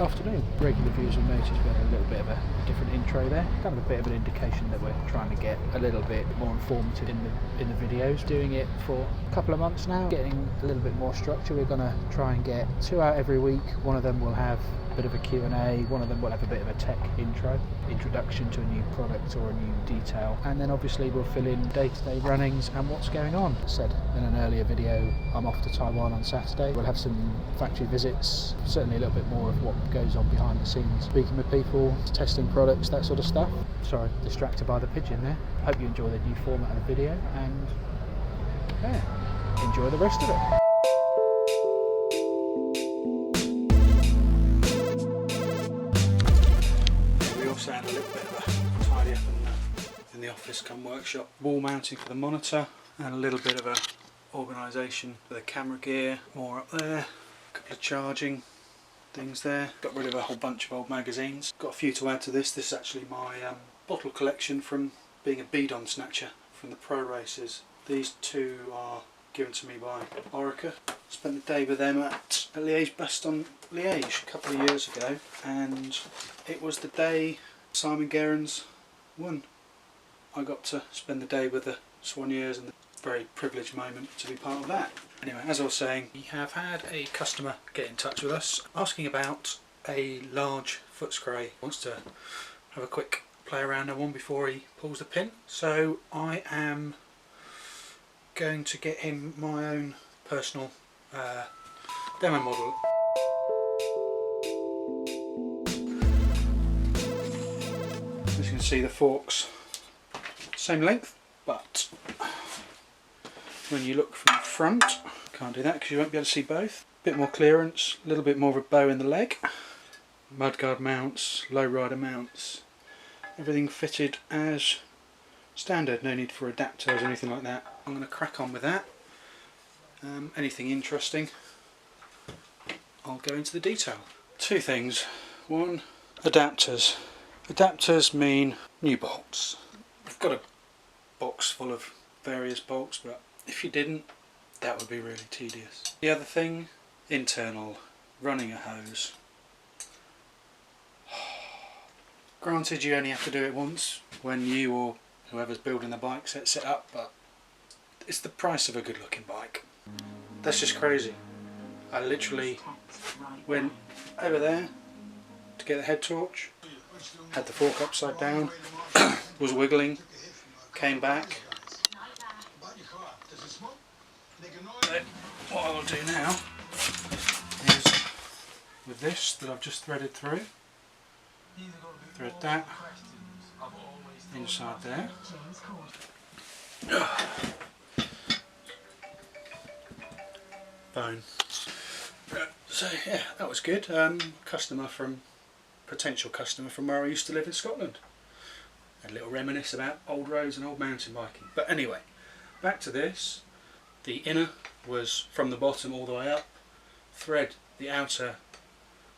Afternoon. Regular viewers will notice we had a little bit of a different intro there. Kind of a bit of an indication that we're trying to get a little bit more informative in the videos. Doing it for a couple of months now, getting a little bit more structure. We're going to try and get 2 out every week. One of them will have a bit of a Q&A, one of them will have a bit of a tech introduction to a new product or a new detail, and then obviously we'll fill in day-to-day runnings and what's going on. As said in an earlier video, I'm off to Taiwan on Saturday. We'll have some factory visits, certainly a little bit more of what goes on behind the scenes, speaking with people, testing products, that sort of stuff. Sorry, distracted by the pigeon there. Hope you enjoy the new format of the video, and yeah, enjoy the rest of it. And a little bit of a tidy up in the office come workshop. Wall mounting for the monitor, and a little bit of a organisation for the camera gear, more up there, a couple of charging things there. Got rid of a whole bunch of old magazines. Got a few to add to this. This is actually my bottle collection from being a bead-on snatcher from the pro races. These two are given to me by Orica. Spent the day with them at Liège-Bastogne-Liège a couple of years ago, and it was the day Simon Gerrans won. I got to spend the day with the Soigneurs, and a very privileged moment to be part of that. Anyway, as I was saying, we have had a customer get in touch with us asking about a large Foots Cray. Wants to have a quick play around on one before he pulls the pin. So I am going to get him my own personal demo model. As you can see, the forks same length, but when you look from the front, can't do that because you won't be able to see both. Bit more clearance, a little bit more of a bow in the leg, mudguard mounts, low rider mounts, everything fitted as standard, no need for adapters or anything like that. I'm going to crack on with that. Anything interesting, I'll go into the detail. Two things. One, adapters. Adapters mean new bolts. I've got a box full of various bolts, but if you didn't, that would be really tedious. The other thing, internal, running a hose. Granted, you only have to do it once when you or whoever's building the bike sets it up, but it's the price of a good looking bike. That's just crazy. I literally went over there to get the head torch, had the fork upside down, was wiggling, came back. Then what I'll do now is, with this that I've just threaded through, thread that inside there. Bone. So yeah, that was good. Potential customer from where I used to live in Scotland. Had a little reminisce about old roads and old mountain biking. But anyway, back to this. The inner was from the bottom all the way up. Thread the outer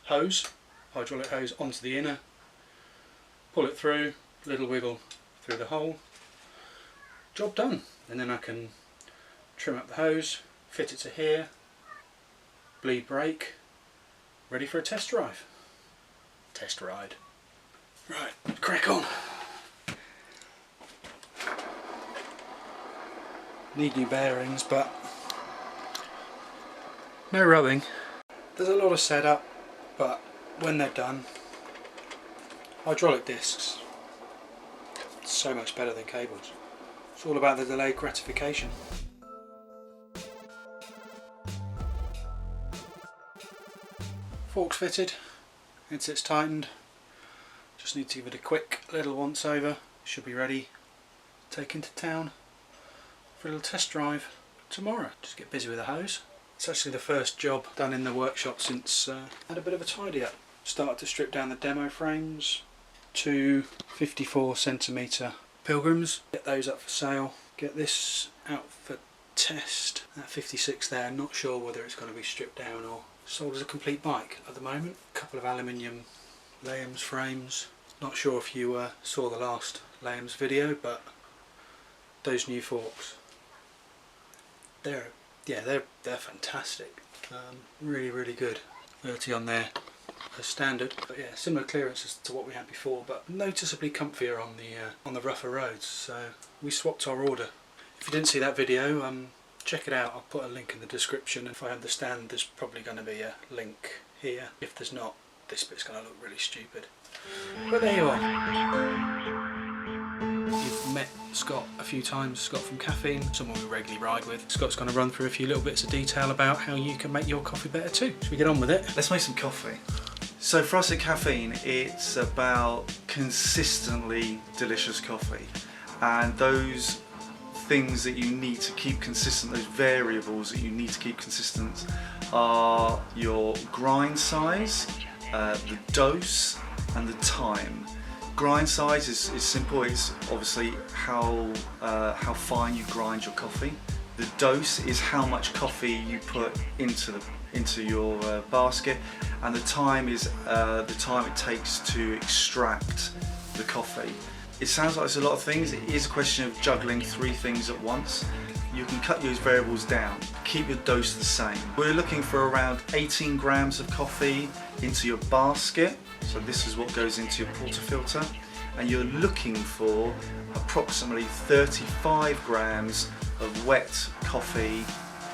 hose, hydraulic hose, onto the inner. Pull it through, little wiggle through the hole. Job done. And then I can trim up the hose, fit it to here, bleed brake, ready for a test drive. Test ride. Right, crack on. Need new bearings, but no rubbing. There's a lot of setup, but when they're done, hydraulic discs, so much better than cables. It's all about the delayed gratification. Forks fitted, headsets tightened, just need to give it a quick little once over, should be ready to take into town for a little test drive tomorrow. Just get busy with the hose. It's actually the first job done in the workshop since I had a bit of a tidy up. Started to strip down the demo frames to 54cm Pilgrims, get those up for sale, get this out for test. That 56 there, I'm not sure whether it's going to be stripped down or sold as a complete bike at the moment. A couple of aluminium Layhams frames. Not sure if you saw the last Layhams video, but those new forks, they're fantastic. Really good. 30 on there, as standard, but yeah, similar clearances to what we had before, but noticeably comfier on the rougher roads. So we swapped our order. If you didn't see that video, check it out. I'll put a link in the description. If I understand, there's probably going to be a link here. If there's not, this bit's going to look really stupid. But there you are. You've met Scott a few times, Scott from Caffeine, someone we regularly ride with. Scott's going to run through a few little bits of detail about how you can make your coffee better too. Should we get on with it? Let's make some coffee. So for us at Caffeine, it's about consistently delicious coffee, and those things that you need to keep consistent, those variables that you need to keep consistent, are your grind size, the dose, and the time. Grind size is simple. It's obviously how fine you grind your coffee. The dose is how much coffee you put into your basket, and the time is the time it takes to extract the coffee. It sounds like there's a lot of things. It is a question of juggling 3 things at once. You can cut those variables down, keep your dose the same. We're looking for around 18 grams of coffee into your basket. So this is what goes into your portafilter, and you're looking for approximately 35 grams of wet coffee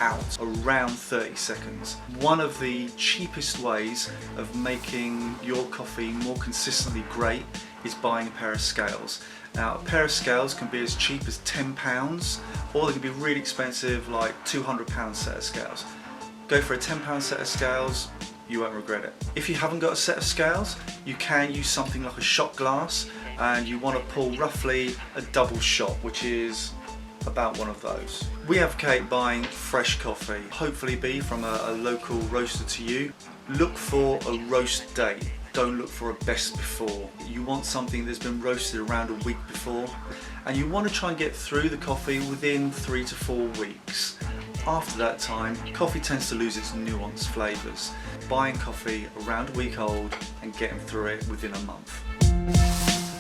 out around 30 seconds. One of the cheapest ways of making your coffee more consistently great is buying a pair of scales. Now, a pair of scales can be as cheap as £10, or they can be really expensive, like £200 set of scales. Go for a £10 set of scales, you won't regret it. If you haven't got a set of scales, you can use something like a shot glass, and you want to pull roughly a double shot, which is about one of those. We advocate buying fresh coffee, hopefully be from a local roaster to you. Look for a roast date. Don't look for a best before. You want something that's been roasted around a week before, and you want to try and get through the coffee within 3 to 4 weeks. After that time, coffee tends to lose its nuanced flavours. Buying coffee around a week old and getting through it within a month.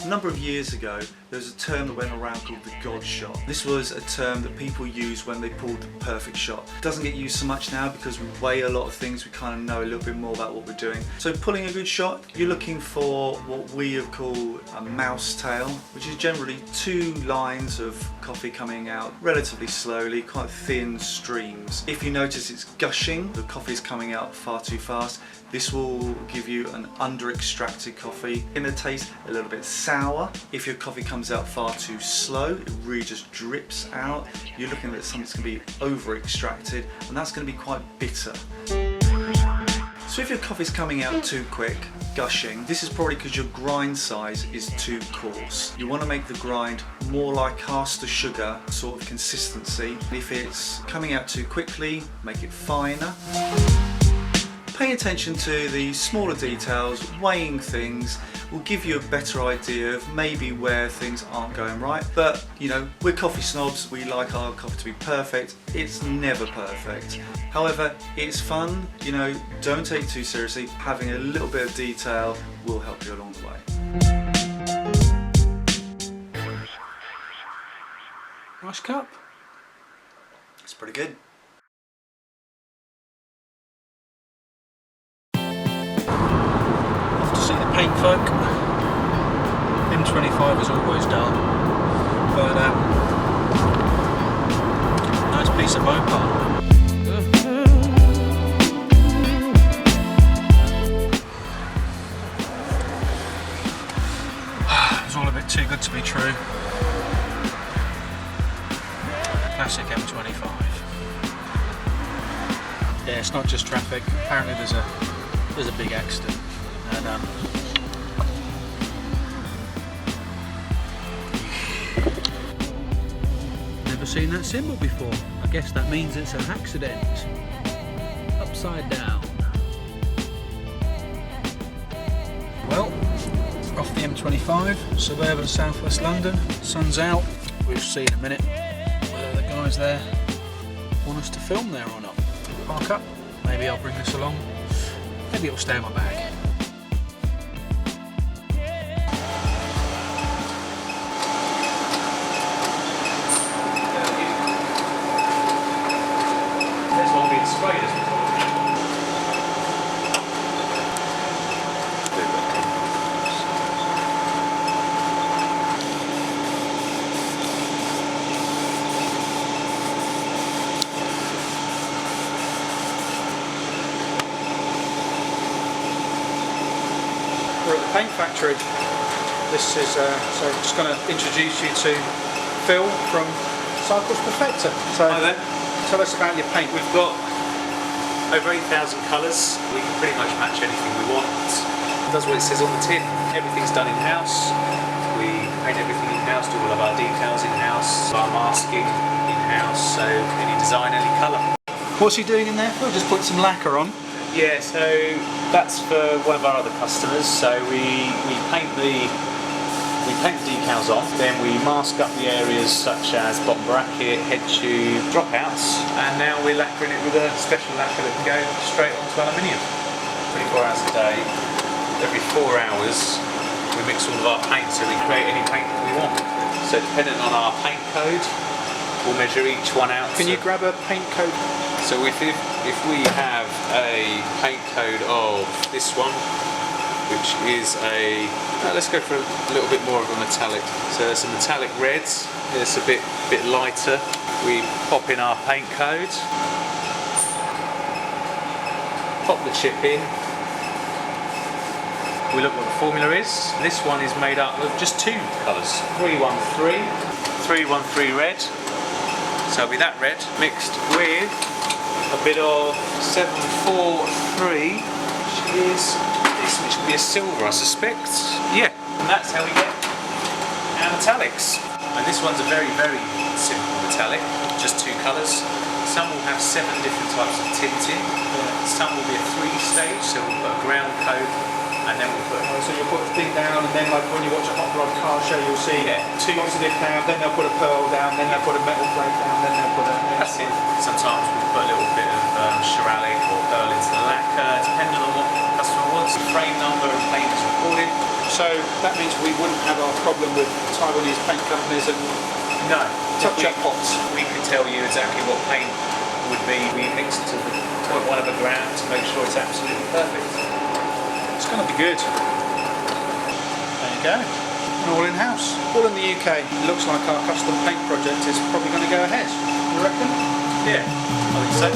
A number of years ago, there was a term that went around called the God shot. This was a term that people used when they pulled the perfect shot. It doesn't get used so much now because we weigh a lot of things, we kind of know a little bit more about what we're doing. So pulling a good shot, you're looking for what we have called a mouse tail, which is generally 2 lines of coffee coming out relatively slowly, quite thin streams. If you notice it's gushing, the coffee is coming out far too fast, this will give you an under-extracted coffee. It's going to taste a little bit sour. If your coffee comes out far too slow, it really just drips out. You're looking at something that's going to be over-extracted, and that's going to be quite bitter. So if your coffee's coming out too quick, gushing, this is probably because your grind size is too coarse. You want to make the grind more like caster sugar sort of consistency. If it's coming out too quickly, make it finer. Paying attention to the smaller details, weighing things, will give you a better idea of maybe where things aren't going right. But you know, we're coffee snobs, we like our coffee to be perfect. It's never perfect. However, it's fun, you know, don't take it too seriously. Having a little bit of detail will help you along the way. Nice cup. It's pretty good. Paint folk. M25 is always dull, but nice piece of Mopar. It's all a bit too good to be true. Classic M25. Yeah, it's not just traffic. Apparently there's a big accident, and never seen that symbol before. I guess that means it's an accident. Upside down. Well, we're off the M25, suburban southwest London. Sun's out. We'll see in a minute whether the guys there want us to film there or not. Park up. Maybe I'll bring this along. Maybe it'll stay in my bag. paint factory. This is so I'm just going to introduce you to Phil from Cycles Perfecta. So Hi there. tell us about your paint. We've got over 8,000 colours. We can pretty much match anything we want. It does what it says on the tin. Everything's done in-house. We paint everything in-house, do all of our decals in-house, our masking in-house, so any design, any colour. What's he doing in there, Phil? Just putting some lacquer on. Yeah, so that's for one of our other customers. So we paint the decals on, then we mask up the areas such as bottom bracket, head tube, dropouts, and now we're lacquering it with a special lacquer that can go straight onto aluminium. 24 hours a day, every 4 hours, we mix all of our paint so we create any paint that we want. So depending on our paint code, we'll measure each one out. Can you grab a paint code? So if we have a paint code of this one, which is a, let's go for a little bit more of a metallic. So there's some metallic reds, it's a bit lighter. We pop in our paint code, pop the chip in, we look what the formula is. This one is made up of just 2 colours, 313 red, so it'll be that red, mixed with a bit of 743, which is this, which will be a silver, I suspect. Yeah, and that's how we get our metallics. And this one's a very, very simple metallic, just 2 colours. Some will have 7 different types of tinting. Some will be a 3-stage, so we'll put a ground coat, and then we'll put. So you'll put the thing down, and then like when you watch a hot rod car show, you'll see 2 lots of it down. Then they'll put a pearl down. Then they'll put a metal plate down. Then they'll put a. That's it. Sometimes we'll put a little bit of ceramic or pearl into the lacquer, depending on what the customer wants. The frame number and paint is recorded. So that means we wouldn't have our problem with Taiwanese paint companies and No, touch-up pots. We could tell you exactly what paint would be. We mix it to the 0.1 of a gram to make sure it's absolutely perfect. It's going to be good. There you go. And all in-house. All in the UK. It looks like our custom paint project is probably going to go ahead. You reckon? Yeah, I think so.